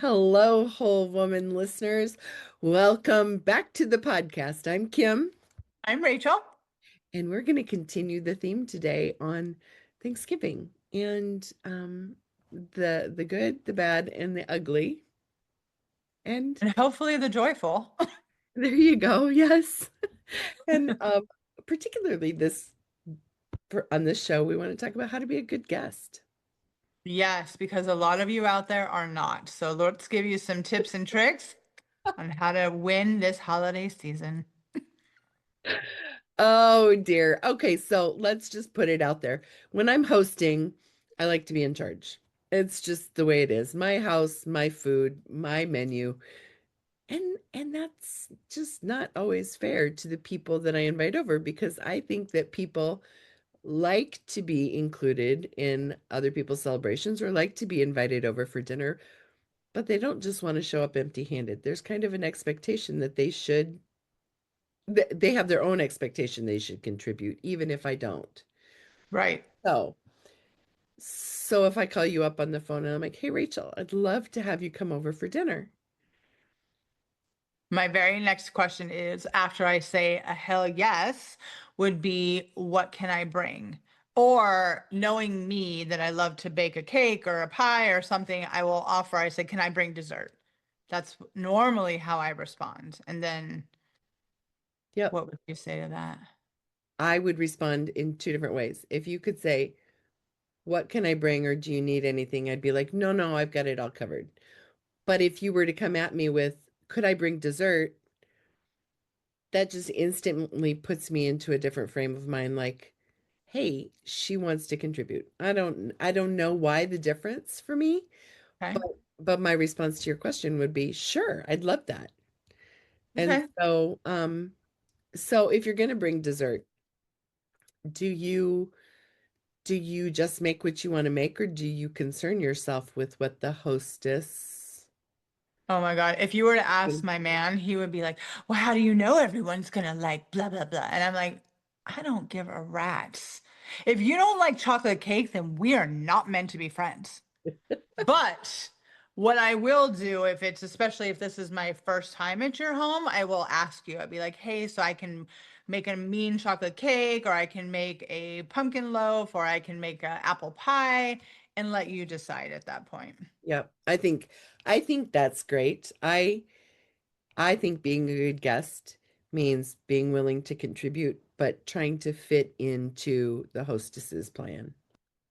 Hello, whole woman listeners. Welcome back to the podcast. I'm Kim, I'm Rachel. and we're going to continue the theme today on Thanksgiving and the good, the bad, and the ugly. And And hopefully the joyful. there you go. Yes. And particularly on this show, we want to talk about how to be a good guest. Yes, because a lot of you out there are not. So let's give you some tips and tricks on how to win this holiday season. Oh dear. Okay, so let's just put it out there. When I'm hosting, I like to be in charge. It's just the way it is. My house, my food, my menu. And that's just not always fair to the people that I invite over because I think that people like to be included in other people's celebrations or like to be invited over for dinner, but they don't just want to show up empty-handed. There's kind of an expectation that they have their own expectation they should contribute, even if I don't. Right. So, so if I call you up on the phone and I'm like, "Hey, Rachel, I'd love to have you come over for dinner." My very next question is after I say a hell yes, would be what can I bring? Or knowing me that I love to bake a cake or a pie or something, I will offer, I say, can I bring dessert? That's normally how I respond. And then Yep. what would you say to that? I would respond in two different ways. If you could say, "What can I bring?" or "Do you need anything?" I'd be like, "No, no, I've got it all covered." But if you were to come at me with, "Could I bring dessert?" that just instantly puts me into a different frame of mind, like, "Hey, she wants to contribute." I don't know why the difference for me, Okay. but my response to your question would be, "Sure, I'd love that." And Okay. so if you're going to bring dessert, do you do you just make what you want to make, or do you concern yourself with what the hostess? Oh my God. If you were to ask my man, he would be like, well, how do you know everyone's gonna like blah, blah, blah? And I'm like, I don't give a rat's. If you don't like chocolate cake, then we are not meant to be friends. But what I will do, if it's especially if this is my first time at your home, I will ask you. I'd be like, hey, so I can make a mean chocolate cake, or I can make a pumpkin loaf, or I can make an apple pie, and let you decide at that point. Yep, I think that's great. I think being a good guest means being willing to contribute, but trying to fit into the hostess's plan.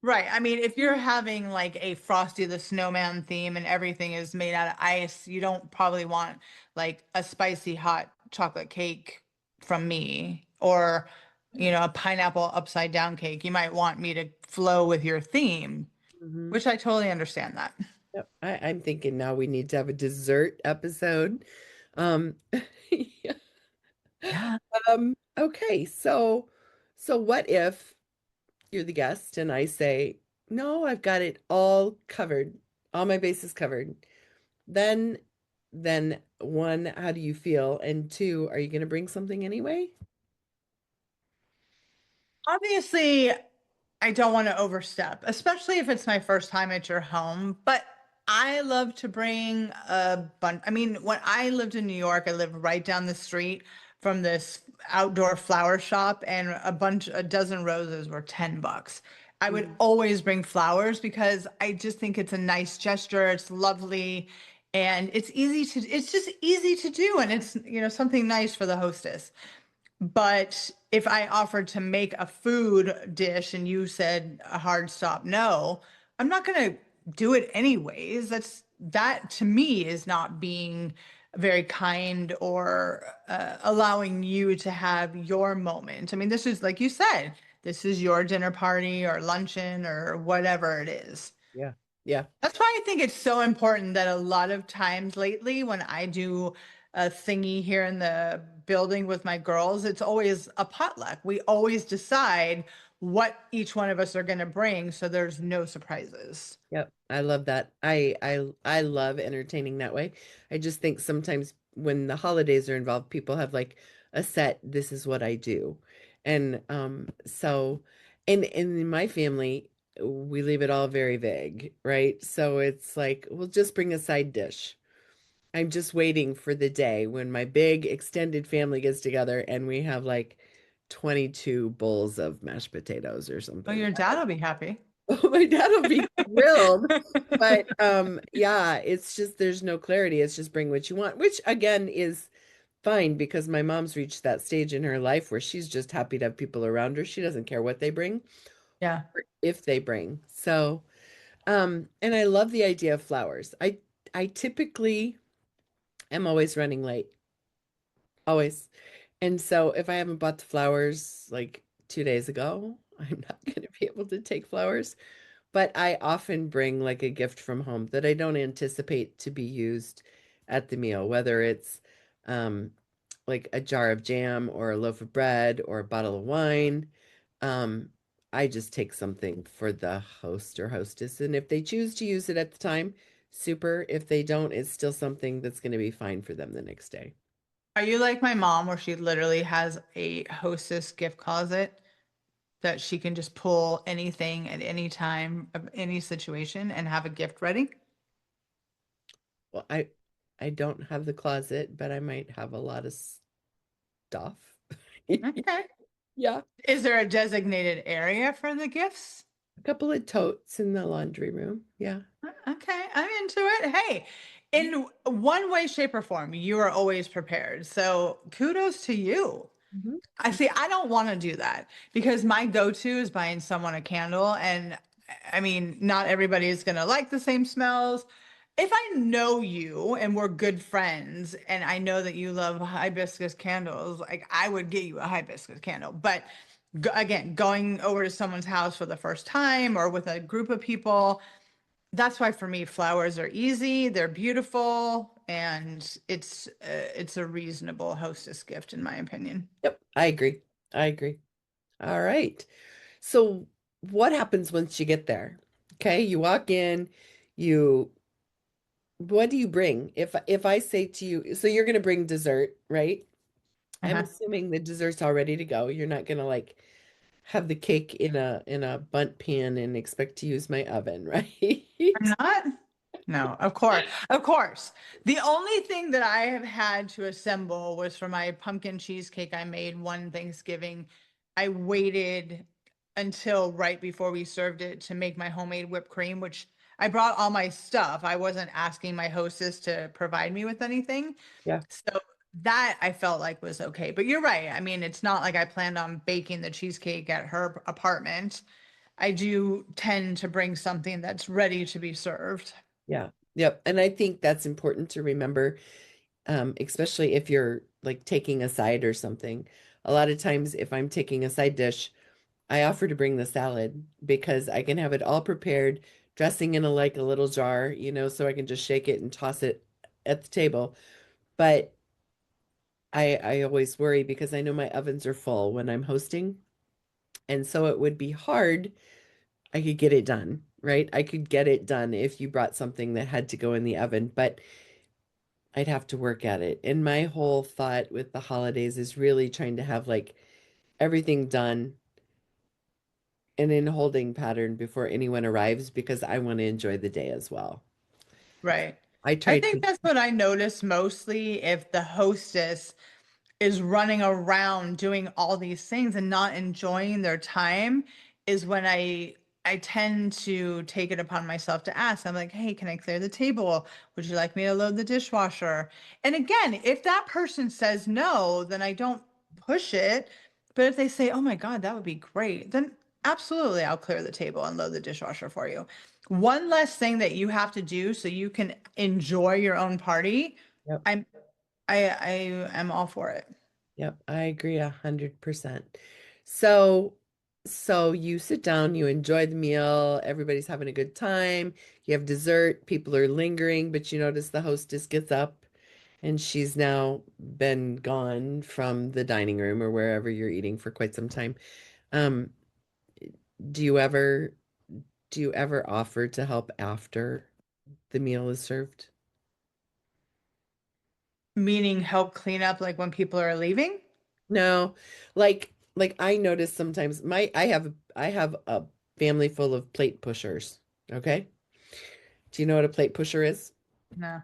Right. I mean, if you're having like a Frosty the Snowman theme and everything is made out of ice, you don't probably want like a spicy hot chocolate cake from me or, a pineapple upside down cake. You might want me to flow with your theme, Hmm. which I totally understand that. Yep. I'm thinking now we need to have a dessert episode. Um, yeah. Yeah. Okay, so what if you're the guest and I say, "No, I've got it all covered, all my bases covered." Then then one, how do you feel? And two, are you going to bring something anyway? Obviously, I don't want to overstep, especially if it's my first time at your home, but I love to bring a bunch. I mean, when I lived in New York, I lived right down the street from this outdoor flower shop, and a dozen roses were $10. I would Mhm. always bring flowers because I just think it's a nice gesture. It's lovely and it's just easy to do. And it's, something nice for the hostess. But if I offered to make a food dish and you said a hard stop no, I'm not going to do it anyways. That to me is not being very kind or allowing you to have your moment. I mean, this is like you said, this is your dinner party or luncheon or whatever it is. Yeah. Yeah. That's why I think it's so important that a lot of times lately, when I do a thingy here in the building with my girls, it's always a potluck. We always decide what each one of us are going to bring, so there's no surprises. Yep. I love that. I love entertaining that way. I just think sometimes when the holidays are involved, people have like a set, "This is what I do." And in my family, we leave it all very vague, right? So it's like, we'll just bring a side dish. I'm just waiting for the day when my big extended family gets together and we have like 22 bowls of mashed potatoes or Oh, something. your dad will be happy. Oh, my dad will be thrilled. But yeah, it's just there's no clarity. It's just bring what you want, which again is fine because my mom's reached that stage in her life where she's just happy to have people around her. She doesn't care what they bring Yeah. or if they bring. So, and I love the idea of flowers. I typically am always running late. Always. And so if I haven't bought the flowers like 2 days ago, I'm not going to be able to take flowers. But I often bring like a gift from home that I don't anticipate to be used at the meal, whether it's um, like a jar of jam or a loaf of bread or a bottle of wine. Um, I just take something for the host or hostess. And if they choose to use it at the time, super. If they don't, it's still something that's going to be fine for them the next day. Are you like my mom, where she literally has a hostess gift closet that she can just pull anything at any time of any situation and have a gift ready? Well, I don't have the closet, but I might have a lot of stuff. Okay. Yeah. Is there a designated area for the gifts? A couple of totes in the laundry room. Yeah. Okay, I'm into it. Hey, in one way, shape, or form, you are always prepared. So kudos to you. Mhm. I see, I don't want to do that because my go-to is buying someone a candle. And I mean, not everybody is going to like the same smells. If I know you and we're good friends and I know that you love hibiscus candles, like I would get you a hibiscus candle. But again, going over to someone's house for the first time or with a group of people, that's why for me, flowers are easy, they're beautiful, and it's a reasonable hostess gift, in my opinion. Yep. I agree. I agree. All right. So what happens once you get there? Okay, you walk in, you what do you bring? If I say to you, so you're going to bring dessert, right? I'm Uh-huh. assuming the dessert's all ready to go. You're not going to like have the cake in a bundt pan and expect to use my oven, I'm right? not. No, of course, of course. The only thing that I have had to assemble was for my pumpkin cheesecake I made one Thanksgiving. I waited until right before we served it to make my homemade whipped cream, which I brought all my stuff. I wasn't asking my hostess to provide me with anything. Yeah. So that I felt like was okay. But you're right. I mean, it's not like I planned on baking the cheesecake at her apartment. I do tend to bring something that's ready to be served. Yeah. Yep. And I think that's important to remember, especially if you're like taking a side or something. A lot of times, if I'm taking a side dish, I offer to bring the salad because I can have it all prepared, dressing in a like a little jar, so I can just shake it and toss it at the table. But I always worry because I know my ovens are full when I'm hosting. And so it would be hard. I could get it done, right? I could get it done if you brought something that had to go in the oven, but I'd have to work at it. And my whole thought with the holidays is really trying to have like everything done and in holding pattern before anyone arrives because I want to enjoy the day as well. Right. I I try think to, that's what I notice mostly if the hostess is running around doing all these things and not enjoying their time is when I tend to take it upon myself to ask. I'm like, "Hey, can I clear the table? Would you like me to load the dishwasher?" And again, if that person says no, then I don't push it. But if they say, "Oh my God, that would be great," then absolutely I'll clear the table and load the dishwasher for you. One less thing that you have to do so you can enjoy your own party. yep, I'm I am all for it. yep, I agree 100%. So, so you sit down, you enjoy the meal, everybody's having a good time, you have dessert, people are lingering, but you notice the hostess gets up and she's now been gone from the dining room or wherever you're eating for quite some time. Um, do you ever do you ever offer to help after the meal is served? Meaning help clean up like when people are leaving? No, like I notice sometimes I have a family full of plate pushers. Okay? Do you know what a plate pusher is? No.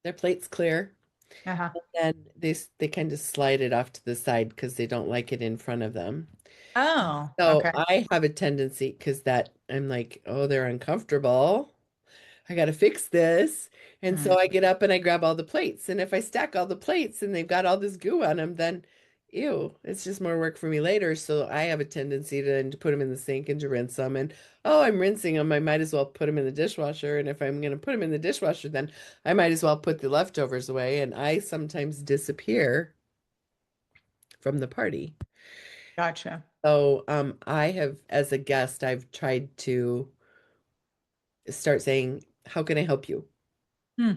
Their plate's clear, Uh-huh. and they kind of slide it off to the side because they don't like it in front of them. Oh, So okay. I have a tendency because that I'm like, oh, they're uncomfortable. I got to fix this. And Hmm. so I get up and I grab all the plates. And if I stack all the plates and they've got all this goo on them, then ew, it's just more work for me later. So I have a tendency to, then to put them in the sink and to rinse them. And oh, I'm rinsing them. I might as well put them in the dishwasher. And if I'm going to put them in the dishwasher, then I might as well put the leftovers away. And I sometimes disappear from the party. Gotcha. So I have, as a guest, I've tried to start saying, how can I help you? Hmm.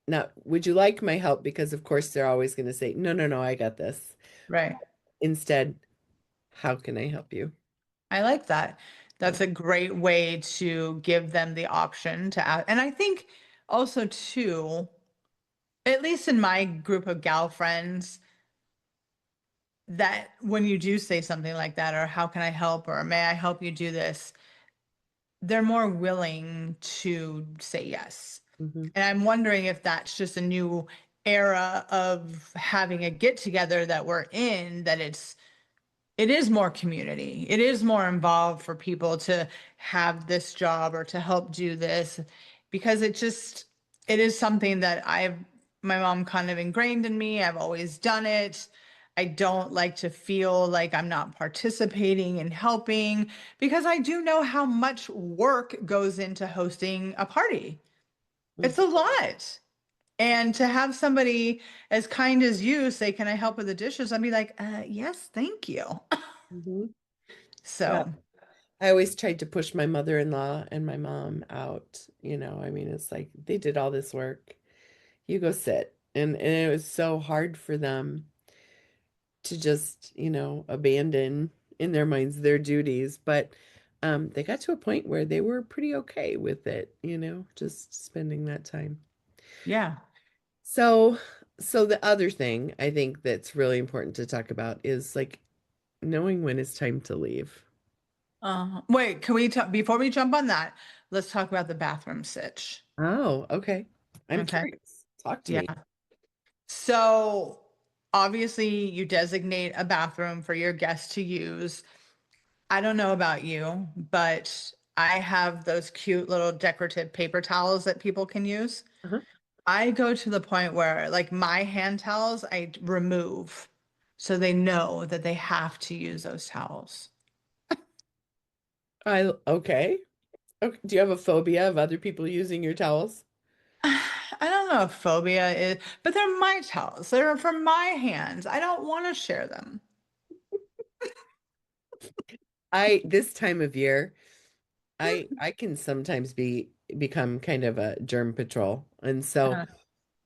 Not, would you like my help? Because of course they're always going to say, no, no, no, I got this. Right. Instead, how can I help you? I like that. Yeah. That's a great way to give them the option to ask. And I think also too, at least in my group of gal friends, that when you do say something like that, or how can I help, or may I help you do this, they're more willing to say yes. Hmm. And I'm wondering if that's just a new era of having a get together that we're in, that it is more community. It is more involved for people to have this job or to help do this, because it is something that my mom kind of ingrained in me. I've always done it. I don't like to feel like I'm not participating and helping, because I do know how much work goes into hosting a party. It's a lot. And to have somebody as kind as you say, "Can I help with the dishes?" I'd be like, yes, thank you." Hmm. Yeah. So, I always tried to push my mother-in-law and my mom out. I mean, it's like they did all this work. You go sit. And it was so hard for them to just, abandon in their minds their duties. But they got to a point where they were pretty okay with it, just spending that time. yeah. So, so the other thing I think that's really important to talk about is like knowing when it's time to leave. Wait, can we talk before we jump on that? Let's talk about the bathroom sitch. Oh, okay. I'm Okay. curious. Talk to Yeah. me. So, obviously, you designate a bathroom for your guests to use. I don't know about you, but I have those cute little decorative paper towels that people can use. Uh-huh. I go to the point where, like, my hand towels, I remove so they know that they have to use those towels. Okay. Okay. Do you have a phobia of other people using your towels? I don't know if phobia is, but they're my towels. They're from my hands. I don't want to share them. This time of year, I can sometimes become kind of a germ patrol. And so Uh,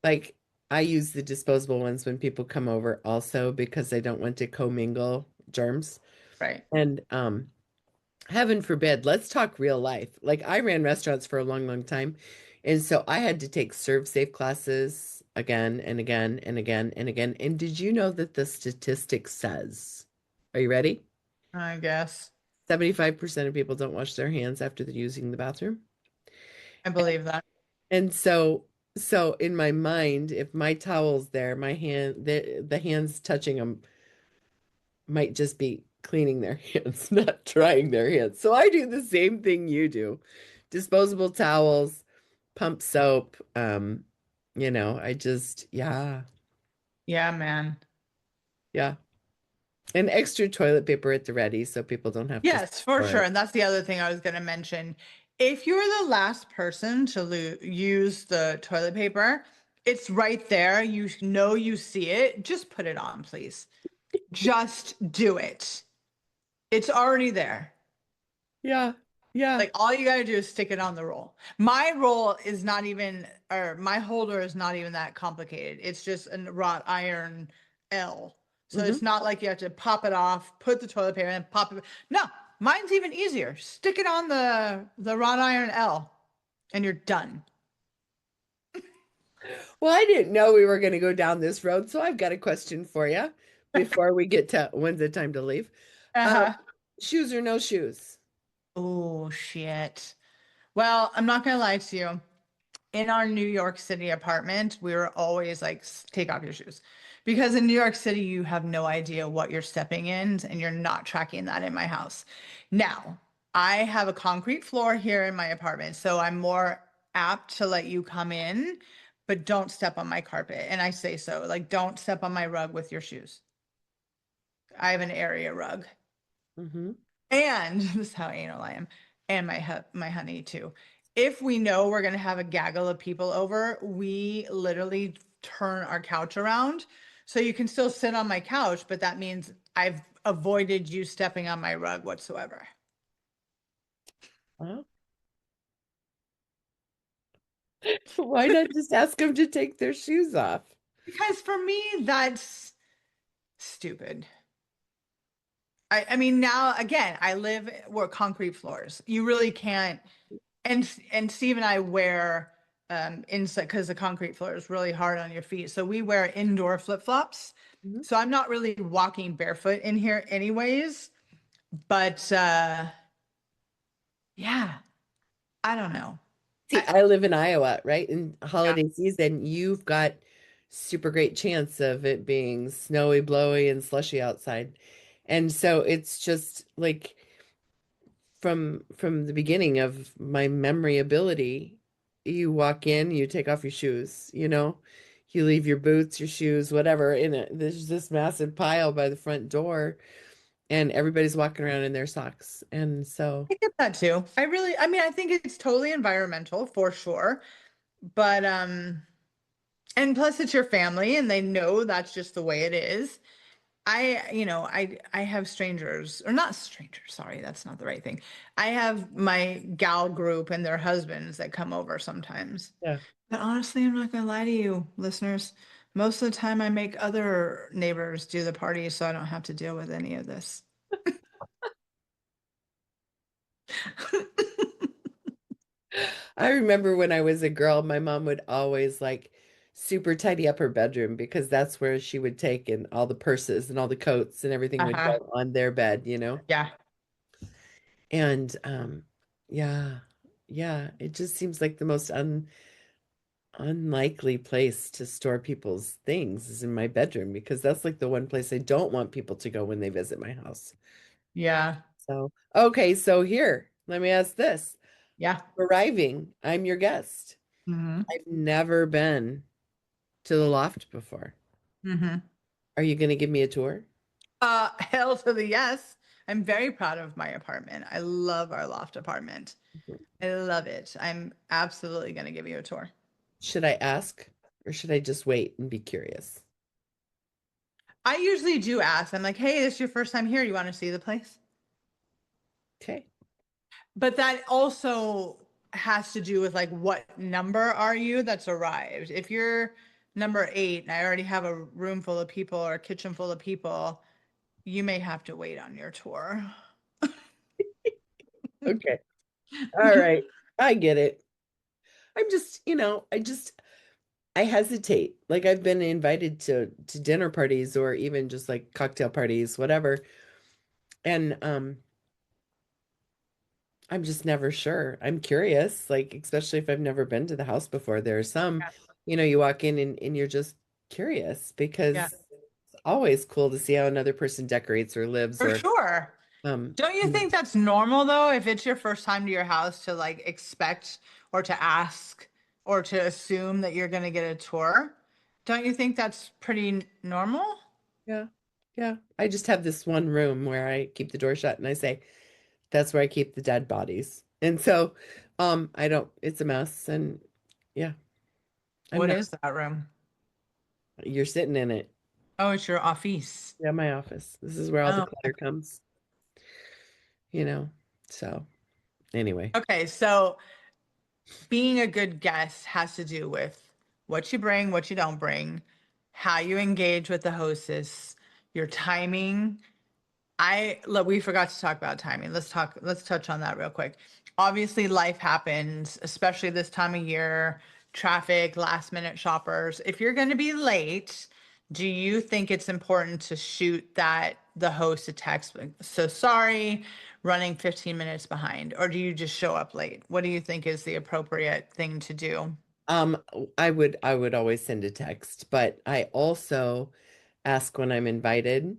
like I use the disposable ones when people come over also because I don't want to commingle germs. right. And heaven forbid, let's talk real life. Like I ran restaurants for a long, long time. And so I had to take serve safe classes again and again and again and again. And did you know that the statistic says, are you ready? I guess. 75% of people don't wash their hands after they're using the bathroom. I believe that. And so in my mind, if my towel's there, my hand the hands touching them might just be cleaning their hands, not drying their hands. So I do the same thing you do. Disposable towels, pump soap, I just yeah, Yeah, man. yeah. And extra toilet paper at the ready so people don't have to Yes, for for sure. it. And that's the other thing I was going to mention. If you're the last person to use the toilet paper, it's right there. You know you see it. Just put it on, please. Just do it. It's already there. Yeah. Yeah. Like all you gotta do is stick it on the roll. My roll is not even, or my holder is not even that complicated. It's just a wrought iron L. So Hmm. it's not like you have to pop it off, put the toilet paper and pop it. No, mine's even easier. Stick it on the wrought iron L and you're done. Well, I didn't know we were going to go down this road, so I've got a question for you before we get to when's the time to leave. Um, Uh-huh. shoes or no shoes? Oh, shit. Well, I'm not gonna lie to you. In our New York City apartment, we were always like, take off your shoes." Because in New York City, you have no idea what you're stepping in, and you're not tracking that in my house. Now, I have a concrete floor here in my apartment, so I'm more apt to let you come in, but don't step on my carpet. And I say so, like, don't step on my rug with your shoes. I have an area rug. Hmm. And this is how anal I am, and my honey too. If we know we're gonna have a gaggle of people over, we literally turn our couch around. So you can still sit on my couch, but that means I've avoided you stepping on my rug whatsoever. Well, why not just ask them to take their shoes off? Because for me, that's stupid. I mean, now again, I live where concrete floors. You really can't. And Steve and I wear inside because the concrete floor is really hard on your feet. So we wear indoor flip-flops. Mhm. So I'm not really walking barefoot in here anyways. But yeah, I don't know. See, I I live in Iowa, right? In yeah, holiday season, you've got super great chance of it being snowy, blowy, and slushy outside. And so it's just like from the beginning of my memory ability, you walk in, you take off your shoes, you leave your boots, your shoes, whatever, there's this massive pile by the front door, and everybody's walking around in their socks. And so, I get that too. I mean, I think it's totally environmental for sure. But and plus it's your family and they know that's just the way it is. I have strangers, or not strangers, sorry, that's not the right thing. I have my gal group and their husbands that come over sometimes. yeah. But honestly, I'm not gonna lie to you, listeners. Most of the time I make other neighbors do the party so I don't have to deal with any of this. I remember when I was a girl, my mom would always like super tidy up her bedroom because that's where she would take and all the purses and all the coats and everything would Uh-huh. go on their bed. Yeah. And yeah, yeah, it just seems like the most unlikely place to store people's things is in my bedroom because that's like the one place I don't want people to go when they visit my house. Yeah. So, okay, so here, let me ask this. Yeah. Arriving, I'm your guest. Hmm. I've never been to the loft before. Hmm. Are you going to give me a tour? Hell to the yes. I'm very proud of my apartment. I love our loft apartment. I love it. I'm absolutely gonna give you a tour. Should I ask or should I just wait and be curious? I usually do ask. I'm like, hey, this is your first time here. You want to see the place? Okay. But that also has to do with like what number are you that's arrived. If you're number 8 and I already have a room full of people or a kitchen full of people, you may have to wait on your tour. Okay. All right. I get it. I'm just, I hesitate. Like I've been invited to dinner parties or even just like cocktail parties, whatever. And I'm just never sure. I'm curious, like especially if I've never been to the house before. There are some, Yeah. you walk in and you're just curious Yeah, because it's always cool to see how another person decorates or lives for or sure. um Don't you think that's normal though, if it's your first time to your house to like expect or to ask or to assume that you're going to get a tour? Don't you think that's pretty normal? yeah. Yeah. I just have this one room where I keep the door shut and I say, that's where I keep the dead bodies. And so I don't it's a mess and yeah, I'm What not is that room? you're sitting in it. Oh, it's your office. Yeah, my office. This is where all the Oh, clutter comes, you know. So anyway. okay. So being a good guest has to do with what you bring, what you don't bring, how you engage with the hostess, your timing. Look, we forgot to talk about timing. Let's touch on that real quick. Obviously, life happens, especially this time of year, traffic, last minute shoppers. If you're going to be late, do you think it's important to shoot that the host a text like, so sorry, running 15 minutes behind? Or do you just show up late? What do you think is the appropriate thing to do? Um, I would always send a text, but I also ask when I'm invited.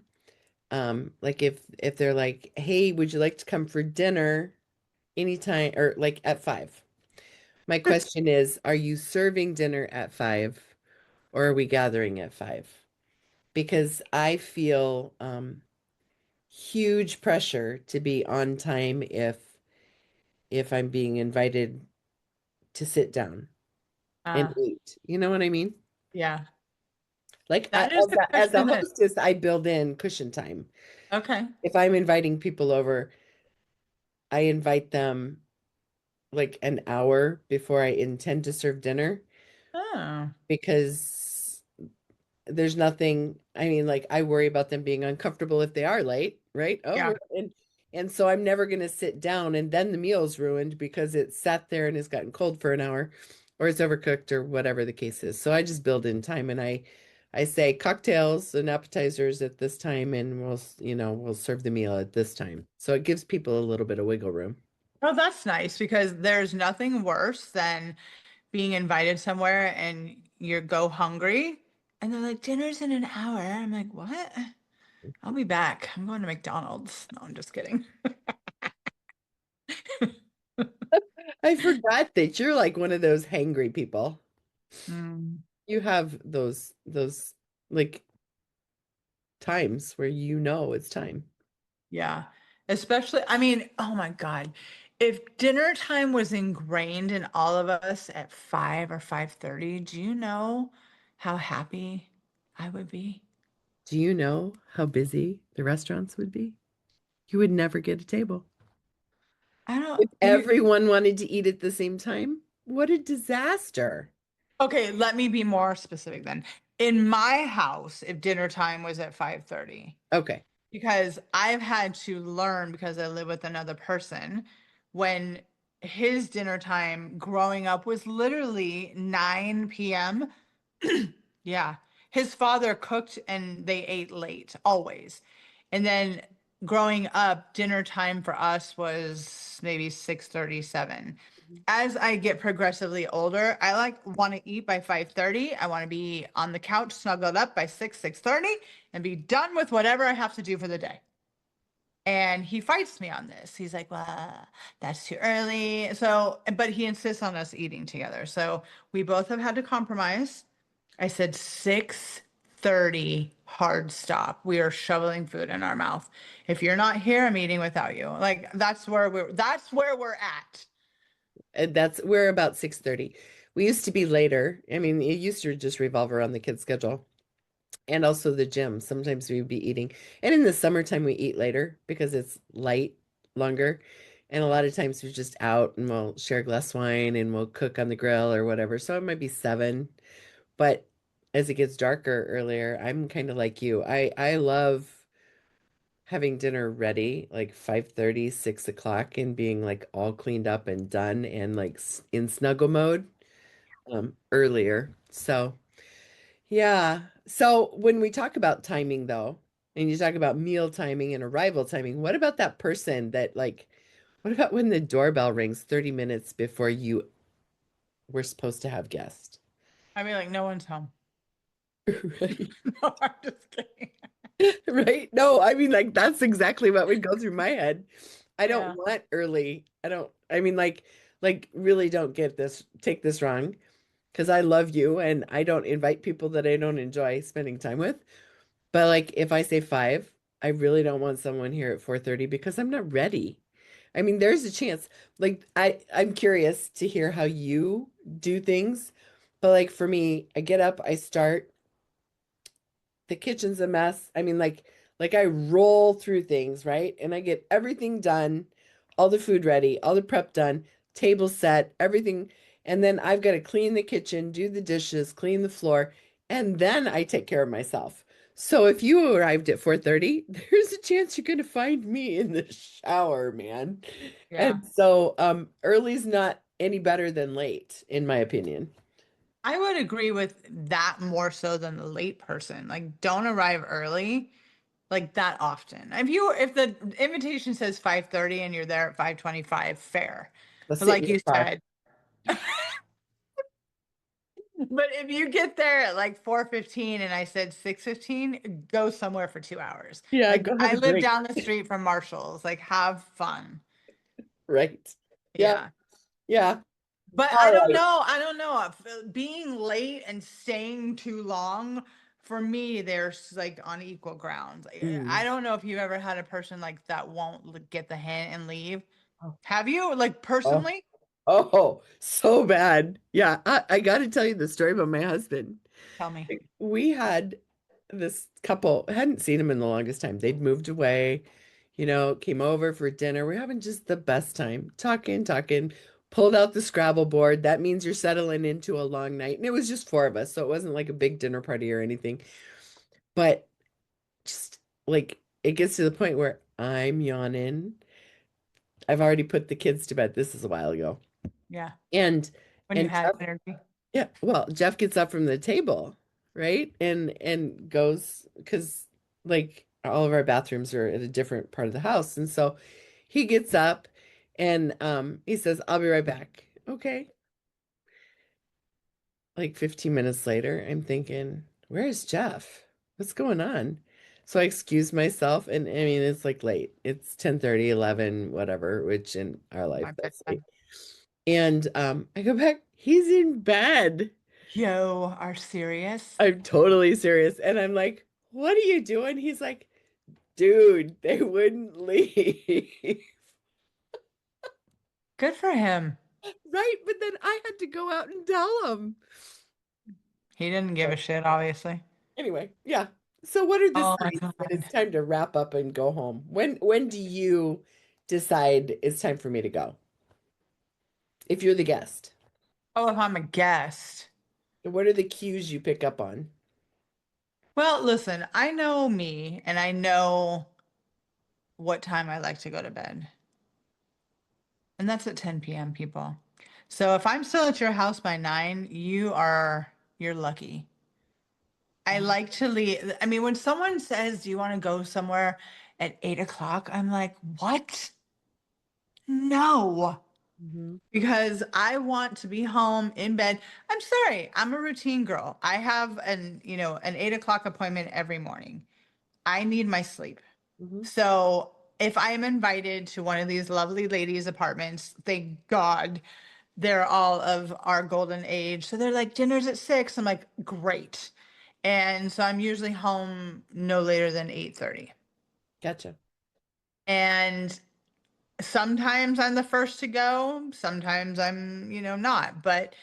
Like if they're like, "Hey, would you like to come for dinner anytime or like at 5?" My question is, are you serving dinner at 5 or are we gathering at 5? Because I feel huge pressure to be on time if I'm being invited to sit down and Uh, eat. You know what I mean? yeah, Like that is the as a question that, hostess, I build in cushion time. okay. If I'm inviting people over, I invite them like an hour before I intend to serve dinner Oh, because there's nothing, I mean, like I worry about them being uncomfortable if they are late, right? Oh, yeah. and so I'm never going to sit down and then the meal's ruined because it sat there and has gotten cold for an hour or it's overcooked or whatever the case is. So I just build in time and I say cocktails and appetizers at this time and we'll serve the meal at this time. So it gives people a little bit of wiggle room. Oh, that's nice because there's nothing worse than being invited somewhere and you go hungry and they're like, dinner's in an hour. I'm like, what? I'll be back. I'm going to McDonald's. No, I'm just kidding. I forgot that you're like one of those hangry people. Mm, You have those like times where it's time. yeah. Especially, I mean, oh my God. If dinner time was ingrained in all of us at 5 or 5:30, do you know how happy I would be? Do you know how busy the restaurants would be? You would never get a table. I don't, If everyone wanted to eat at the same time, what a disaster. okay, let me be more specific then. In my house, if dinner time was at 5:30, Okay. because I've had to learn because I live with another person when his dinner time growing up was literally 9 p.m. Yeah. His father cooked and they ate late always. And then growing up, dinner time for us was maybe 6:37. As I get progressively older, I like want to eat by 5:30. I want to be on the couch snuggled up by 6:30 and be done with whatever I have to do for the day. And he fights me on this. He's like, well, that's too early. So, but he insists on us eating together. So we both have had to compromise. I said 6:30 hard stop. We are shoveling food in our mouth. If you're not here, I'm eating without you. Like that's where we're at. And we're about 6:30. We used to be later. I mean, it used to just revolve around the kids' schedule and also the gym. Sometimes we'd be eating. And in the summertime we eat later because it's light longer. And a lot of times we're just out and we'll share a glass of wine and we'll cook on the grill or whatever. So it might be 7. But as it gets darker earlier, I'm kind of like you. I love having dinner ready like 5:30, 6 o'clock, and being like all cleaned up and done and like in snuggle mode earlier. So yeah. So when we talk about timing though, and you talk about meal timing and arrival timing, what about that person that like what about when the doorbell rings 30 minutes before you were supposed to have guests? I mean, like, no one's home. Right. No, I'm just kidding. Right? No, I mean like that's exactly what would go through my head. I don't Yeah. want early. I mean like really don't take this wrong because I love you and I don't invite people that I don't enjoy spending time with. But like if I say 5, I really don't want someone here at 4:30 because I'm not ready. I mean, there's a chance. Like I'm curious to hear how you do things. But like for me, I get up, I start the kitchen's a mess. I mean, like I roll through things, right? And I get everything done, all the food ready, all the prep done, table set, everything. And then I've got to clean the kitchen, do the dishes, clean the floor, and then I take care of myself. So if you arrived at 4:30, there's a chance you're going to find me in the shower, man. Yeah. And so early's not any better than late, in my opinion. I would agree with that more so than the late person. Like, don't arrive early. like that often. If the invitation says 5:30 and you're there at 5:25, fair. Let's But sit in like your you car. said, but if you get there at like 4:15 and I said 6:15, go somewhere for 2 hours. Yeah, Like go have I a live drink. down the street from Marshall's. Like have fun. Right. Yeah. Yeah. Yeah. But I All don't right. know. I don't know. Being late and staying too long, for me, there's like on equal grounds. I Mm. don't know if you've ever had a person like that won't get the hint and leave. Oh, Have you? Like oh, personally? oh, so bad. Yeah, I got to tell you the story about my husband. Tell me. We had this couple, hadn't seen him in the longest time. They'd moved away, came over for dinner. We're having just the best time, talking, pulled out the Scrabble board. That means you're settling into a long night. And it was just four of us, so it wasn't like a big dinner party or anything. But just like it gets to the point where I'm yawning. I've already put the kids to bed. This is a while ago. Yeah. And When you and had energy. Yeah, well, Jeff gets up from the table, right? And goes because like all of our bathrooms are at a different part of the house. And so he gets up and he says, "I'll be right back." Okay. Like 15 minutes later, I'm thinking, "Where's Jeff? What's going on?" So I excuse myself and I mean it's like late. It's 10:30, 11, whatever, which in our life My that's late. bedtime. And I go back, he's in bed. Yo, are serious? I'm totally serious. And I'm like, what are you doing? He's like, dude, they wouldn't leave. Good for him. Right. But then I had to go out and tell him. He didn't give So a shit, obviously. anyway, yeah. So what are the Oh my signs that it's God. time to wrap up and go home? When do you decide it's time for me to go? If you're the guest, Oh, if I'm a guest. what are the cues you pick up on? Well, listen, I know me and I know what time I like to go to bed. And that's at 10 p.m., people. So if I'm still at your house by 9, you're lucky. I like to leave. I mean, when someone says, "Do you want to go somewhere at 8 o'clock?" I'm like, "What? No." Mm-hmm. Because I want to be home in bed. I'm sorry, I'm a routine girl. I have an 8 o'clock appointment every morning. I need my sleep. Mm-hmm. So if I am invited to one of these lovely ladies' apartments, thank God they're all of our golden age. So they're like, dinner's at 6. I'm like, great. And so I'm usually home no later than 8:30. Gotcha. And sometimes I'm the first to go, sometimes I'm, not. But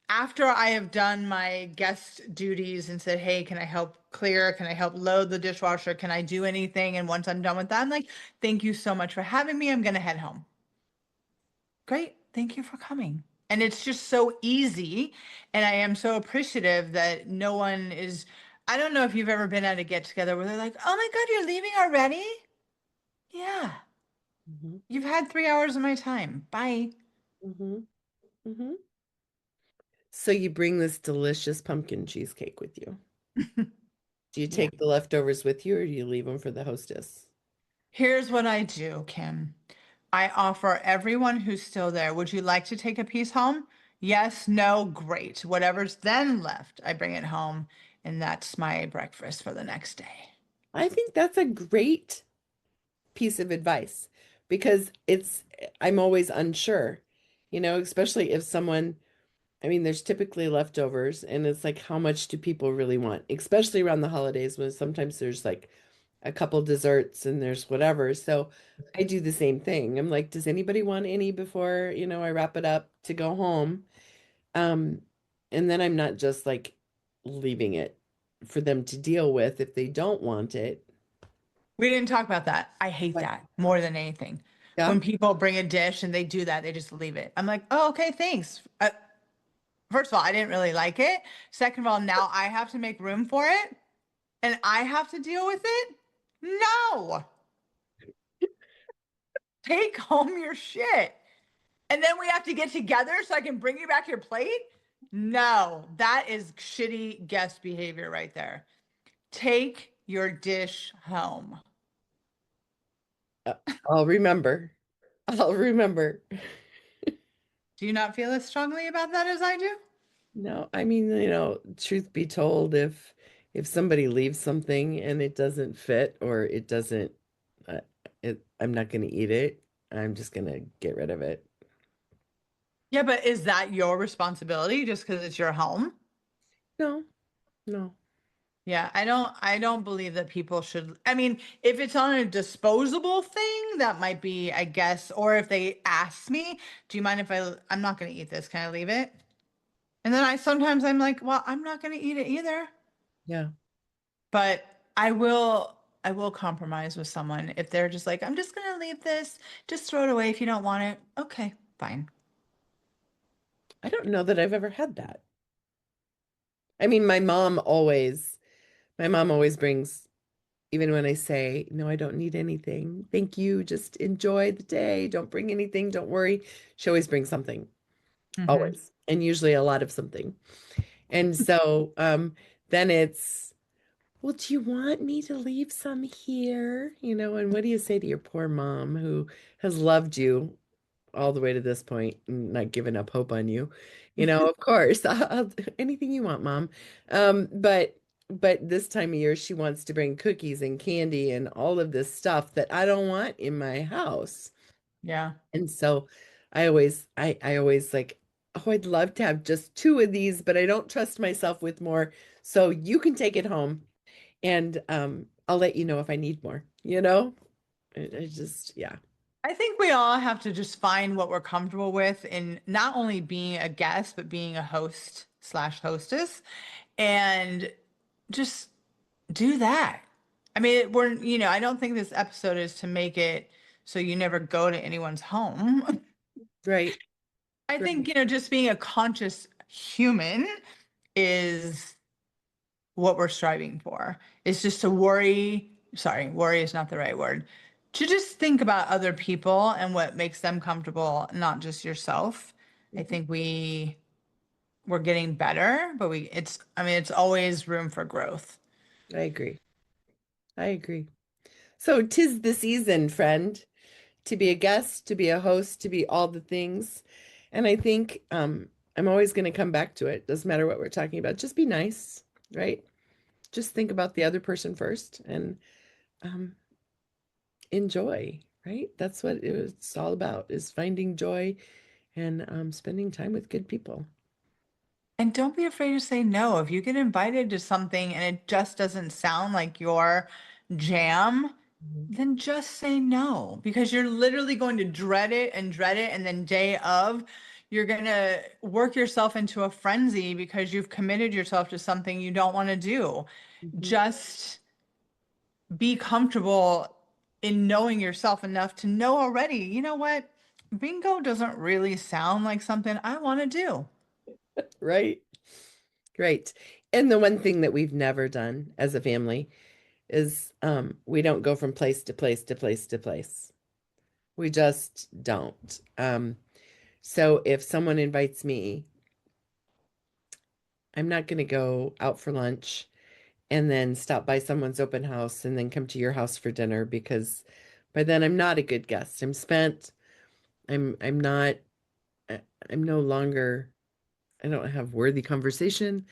after I have done my guest duties and said, "Hey, can I help clear? Can I help load the dishwasher? Can I do anything?" And once I'm done with that, I'm like, "Thank you so much for having me. I'm going to head home." Great. Thank you for coming. And it's just so easy. And I am so appreciative that no one is. I don't know if you've ever been at a get together where they're like, "Oh my God, you're leaving already?" Yeah. Mm-hmm. You've had 3 hours of my time. Bye. Mm-hmm. Mm-hmm. So you bring this delicious pumpkin cheesecake with you. Do you Yeah. take the leftovers with you or do you leave them for the hostess? Here's what I do, Kim. I offer everyone who's still there, would you like to take a piece home? Yes, no, great. Whatever's then left, I bring it home, and that's my breakfast for the next day. I think that's a great piece of advice because I'm always unsure, especially if someone, I mean, there's typically leftovers and it's like, how much do people really want? Especially around the holidays when sometimes there's like a couple desserts and there's whatever. So I do the same thing. I'm like, does anybody want any before, I wrap it up to go home? Um, and then I'm not just like leaving it for them to deal with if they don't want it. We didn't talk about that. I hate But that more than anything. yeah. When people bring a dish and they do that, they just leave it. I'm like, oh, okay, thanks. First of all, I didn't really like it. Second of all, now I have to make room for it and I have to deal with it. No, take home your shit. And then we have to get together so I can bring you back your plate? No, that is shitty guest behavior right there. Take your dish home. Uh, I'll remember. I'll remember. Do you not feel as strongly about that as I do? No, I mean, truth be told, if somebody leaves something and it doesn't fit or it doesn't, uh, I'm not going to eat it. I'm just going to get rid of it. Yeah, but is that your responsibility just because it's your home? No, no. Yeah, I don't believe that people should. I mean, if it's on a disposable thing, that might be, I guess, or if they ask me, do you mind if I'm not going to eat this. Can I leave it? And then sometimes I'm like, well, I'm not going to eat it either, Yeah. but I will compromise with someone if they're just like, I'm just going to leave this, just throw it away if you don't want it. Okay, fine. I don't know that I've ever had that. I mean, my mom always brings, even when I say, no, I don't need anything. Thank you. Just enjoy the day. Don't bring anything. Don't worry. She always brings something, Hmm. always, and usually a lot of something. And so then it's, well, do you want me to leave some here? And what do you say to your poor mom who has loved you all the way to this point and not given up hope on you? Of course, anything you want, mom. But this time of year, she wants to bring cookies and candy and all of this stuff that I don't want in my house. Yeah. And so I always like, oh, I'd love to have just two of these, but I don't trust myself with more. So you can take it home and I'll let you know if I need more, I just, yeah. I think we all have to just find what we're comfortable with in not only being a guest, but being a host slash hostess and just do that. I mean, I don't think this episode is to make it so you never go to anyone's home. Right, I think, right. just being a conscious human is what we're striving for. It's just to worry is not the right word. To just think about other people and what makes them comfortable, not just yourself. I Mhm. think we're getting better, but I mean, it's always room for growth. I agree. I agree. So 'tis the season, friend, to be a guest, to be a host, to be all the things. And I think I'm always going to come back to it. Doesn't matter what we're talking about. Just be nice, right? Just think about the other person first and um, enjoy, right? That's what it's all about, is finding joy and spending time with good people. And don't be afraid to say no. If you get invited to something and it just doesn't sound like your jam, Mhm. then just say no because you're literally going to dread it and dread it. And then day of, you're going to work yourself into a frenzy because you've committed yourself to something you don't want to do. Mhm. Just be comfortable in knowing yourself enough to know already, you know what? Bingo doesn't really sound like something I want to do. Right? Great. And the one thing that we've never done as a family is we don't go from place to place to place to place. We just don't. So if someone invites me, I'm not going to go out for lunch and then stop by someone's open house and then come to your house for dinner because by then I'm not a good guest. I'm spent. I'm not I'm no longer I don't have worthy conversation.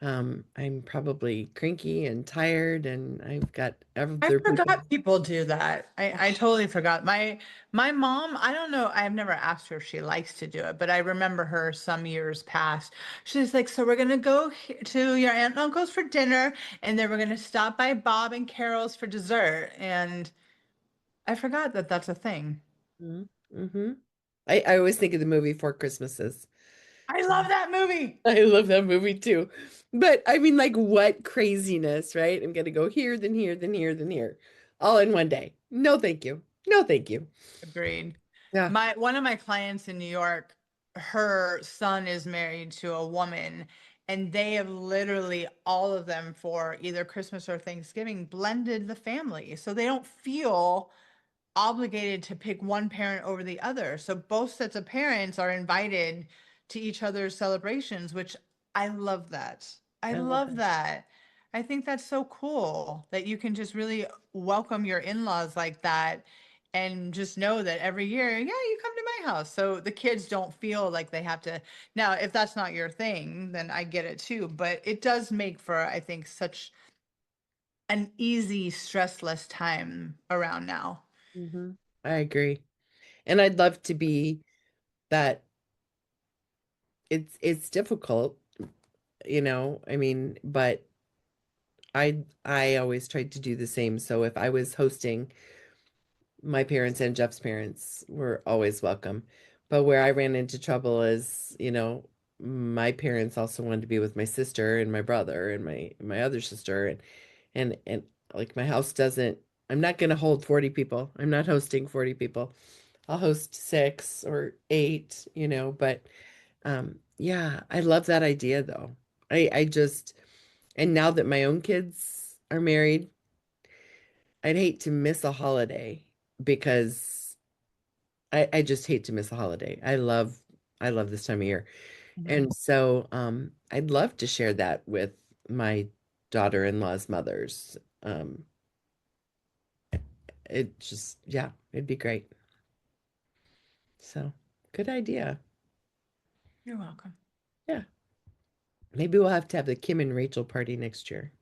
I'm probably cranky and tired and I've got I other people. forgot people do that. I totally forgot. My mom, I don't know, I've never asked her if she likes to do it, but I remember her some years past. She's like, so we're gonna go to your aunt and uncle's for dinner, and then we're gonna stop by Bob and Carol's for dessert. And I forgot that that's a thing. Mm-hmm. I always think of the movie Four Christmases. I love that movie. I love that movie too. But I mean, like, what craziness, right? I'm gonna go here, then here, then here, then here, all in one day. No, thank you. No, thank you. Agreed. Yeah. My one of my clients in New York, her son is married to a woman, and they have literally all of them for either Christmas or Thanksgiving blended the family. So they don't feel obligated to pick one parent over the other. So both sets of parents are invited to each other's celebrations, which I love that. I I love love that. that. I think that's so cool that you can just really welcome your in-laws like that and just know that every year, yeah, you come to my house. So the kids don't feel like they have to. Now, if that's not your thing, then I get it too. But it does make for, I think, such an easy, stressless time around now. Hmm. I agree. And I'd love to be that. It's difficult, I mean, but I always tried to do the same. So if I was hosting, my parents and Jeff's parents were always welcome. But where I ran into trouble is, my parents also wanted to be with my sister and my brother and my other sister, and like my house doesn't, I'm not going to hold 40 people. I'm not hosting 40 people. I'll host 6 or 8, but yeah, I love that idea though. I just, and now that my own kids are married, I'd hate to miss a holiday because I just hate to miss a holiday. I love this time of year. Mhm. And so I'd love to share that with my daughter-in-law's mothers. It just, yeah, it'd be great. So good idea. You're welcome. Yeah. Maybe we'll have to have the Kim and Rachel party next year.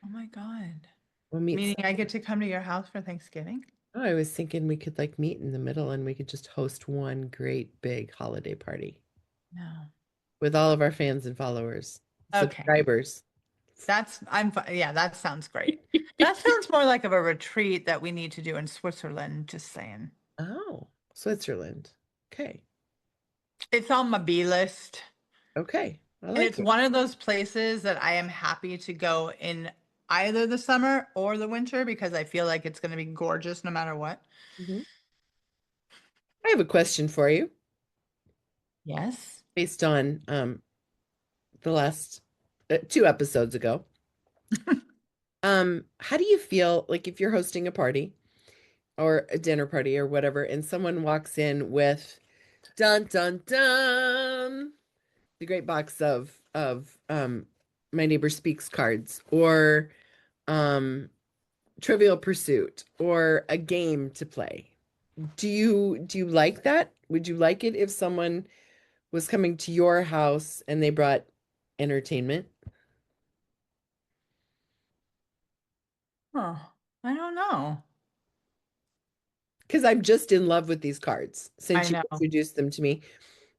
Oh my God. We'll meet. Meaning I get to come to your house for Thanksgiving? Oh, I was thinking we could like meet in the middle and we could just host one great big holiday party No. with all of our fans and followers, Okay. subscribers. Yeah, that sounds great. That sounds more like of a retreat that we need to do in Switzerland, just saying. Oh, Switzerland. Okay. It's on my B list. Okay. I And like it's it. one of those places that I am happy to go in either the summer or the winter because I feel like it's going to be gorgeous no matter what. Mhm. I have a question for you Yes. based on the last 2 episodes ago. How do you feel like if you're hosting a party or a dinner party or whatever, and someone walks in with dun dun dun the great box of My Neighbor Speaks cards or um Trivial Pursuit or a game to play. Do you like that? Would you like it if someone was coming to your house and they brought entertainment? Oh, I don't know. Because I'm just in love with these cards I since you know. introduced them to me.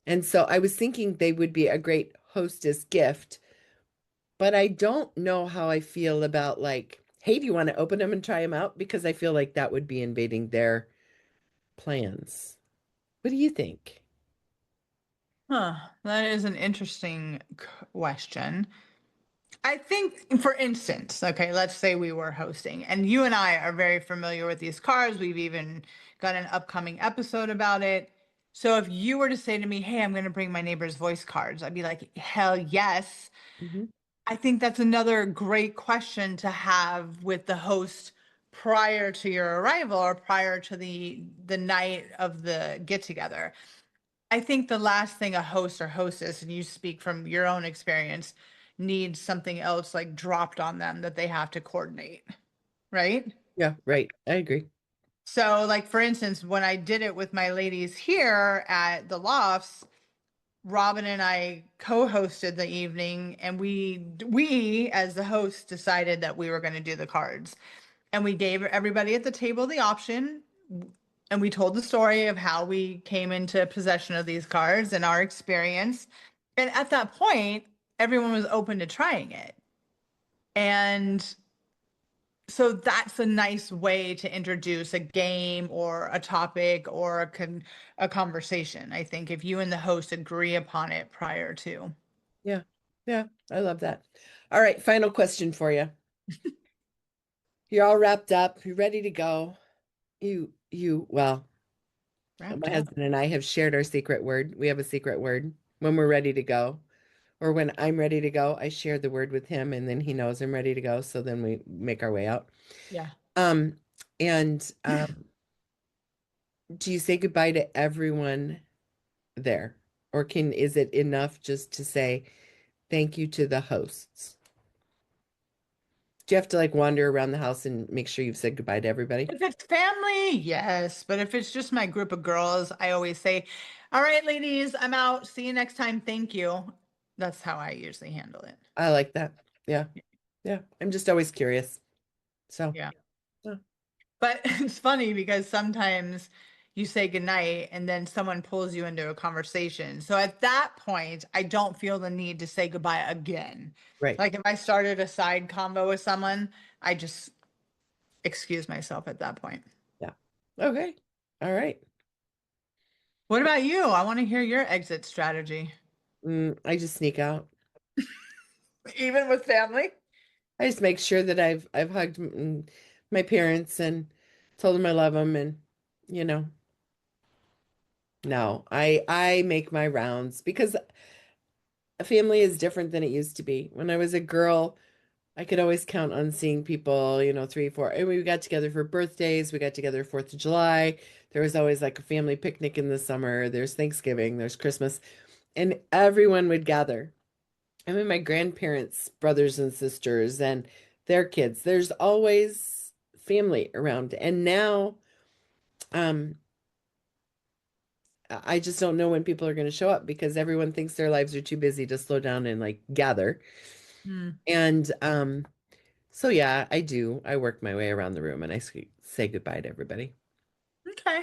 And so I was thinking they would be a great hostess gift, but I don't know how I feel about like, hey, do you want to open them and try them out? Because I feel like that would be invading their plans. What do you think? Huh. That is an interesting question. I think, for instance, okay, let's say we were hosting, and you and I are very familiar with these cards. We've even got an upcoming episode about it. So if you were to say to me, "Hey, I'm going to bring my neighbor's voice cards," I'd be like, "Hell yes." Hmm. I think that's another great question to have with the host prior to your arrival or prior to the night of the get together. I think the last thing a host or hostess, and you speak from your own experience, needs something else like dropped on them that they have to coordinate, right? Yeah, right. I agree. So, like for instance, when I did it with my ladies here at the lofts, Robin and I co-hosted the evening, and we as the host decided that we were going to do the cards, and we gave everybody at the table the option, and we told the story of how we came into possession of these cards and our experience. And at that point, everyone was open to trying it. And so that's a nice way to introduce a game or a topic or a conversation. I think if you and the host agree upon it prior to. Yeah. Yeah, I love that. All right, final question for you. You're all wrapped up, you're ready to go. Well, Wrapped my up. husband and I have shared our secret word. We have a secret word when we're ready to go, or when I'm ready to go, I share the word with him and then he knows I'm ready to go. So then we make our way out. Yeah. Um, and do you say goodbye to everyone there? Or is it enough just to say thank you to the hosts? Do you have to like wander around the house and make sure you've said goodbye to everybody? If it's family, yes. But if it's just my group of girls, I always say, all right, ladies, I'm out. See you next time. Thank you. That's how I usually handle it. I like that. Yeah. Yeah. I'm just always curious. So, Yeah. yeah. But it's funny because sometimes you say goodnight and then someone pulls you into a conversation. So at that point, I don't feel the need to say goodbye again. Right. Like if I started a side convo with someone, I just excuse myself at that point. Yeah. Okay. All right. What about you? I want to hear your exit strategy. I just sneak out. Even with family? I just make sure that I've hugged my parents and told them I love them and you know, no. I make my rounds because a family is different than it used to be. When I was a girl, I could always count on seeing people, three, four. And we got together for birthdays, we got together 4th of July. There was always like a family picnic in the summer. There's Thanksgiving, there's Christmas, and everyone would gather. I mean, my grandparents, brothers and sisters, and their kids. There's always family around. And now, um, I just don't know when people are going to show up because everyone thinks their lives are too busy to slow down and like gather. Hmm. And so yeah, I do. I work my way around the room and say goodbye to everybody. Okay.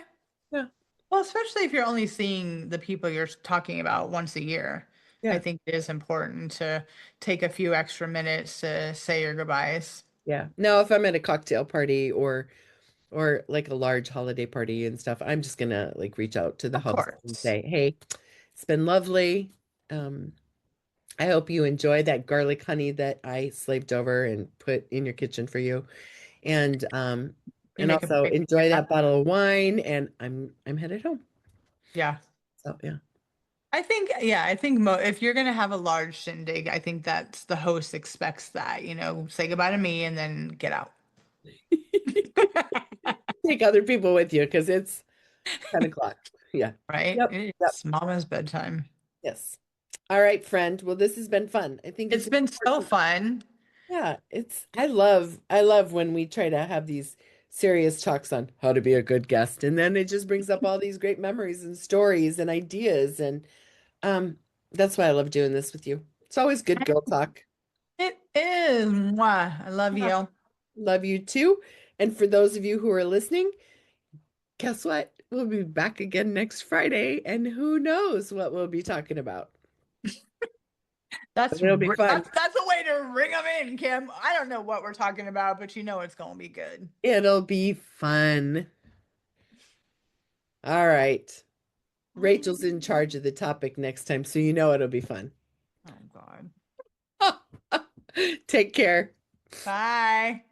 Yeah. Well, especially if you're only seeing the people you're talking about once a year, I Yeah. think it is important to take a few extra minutes to say your goodbyes. Yeah. Now, if I'm at a cocktail party or like a large holiday party and stuff, I'm just gonna like reach out to the Of host and course. say, "Hey, it's been lovely. Um, I hope you enjoy that garlic honey that I slaved over and put in your kitchen for you. And You and make a also point. enjoy Yeah. that bottle of wine and I'm headed home." Yeah. So yeah. I think, yeah, I think if you're going to have a large shindig, I think that's the host expects that, say goodbye to me and then get out. Take other people with you because it's 10 o'clock. Yeah. Right? Yep. Yep. It's mama's bedtime. Yes. All right, friend. Well, this has been fun. I think it's It's been so important. fun. Yeah, I love when we try to have these serious talks on how to be a good guest, and then it just brings up all these great memories and stories and ideas, and um, that's why I love doing this with you. It's always good girl talk. It is. Mwah. I love Yeah. you. Love you too. And for those of you who are listening, guess what? We'll be back again next Friday, and who knows what we'll be talking about. But That's it'll be fun. that's a way to ring them in, Kim. I don't know what we're talking about, but it's going to be good. It'll be fun. All right. Rachel's in charge of the topic next time, so you know it'll be fun. Oh God. Take care. Bye.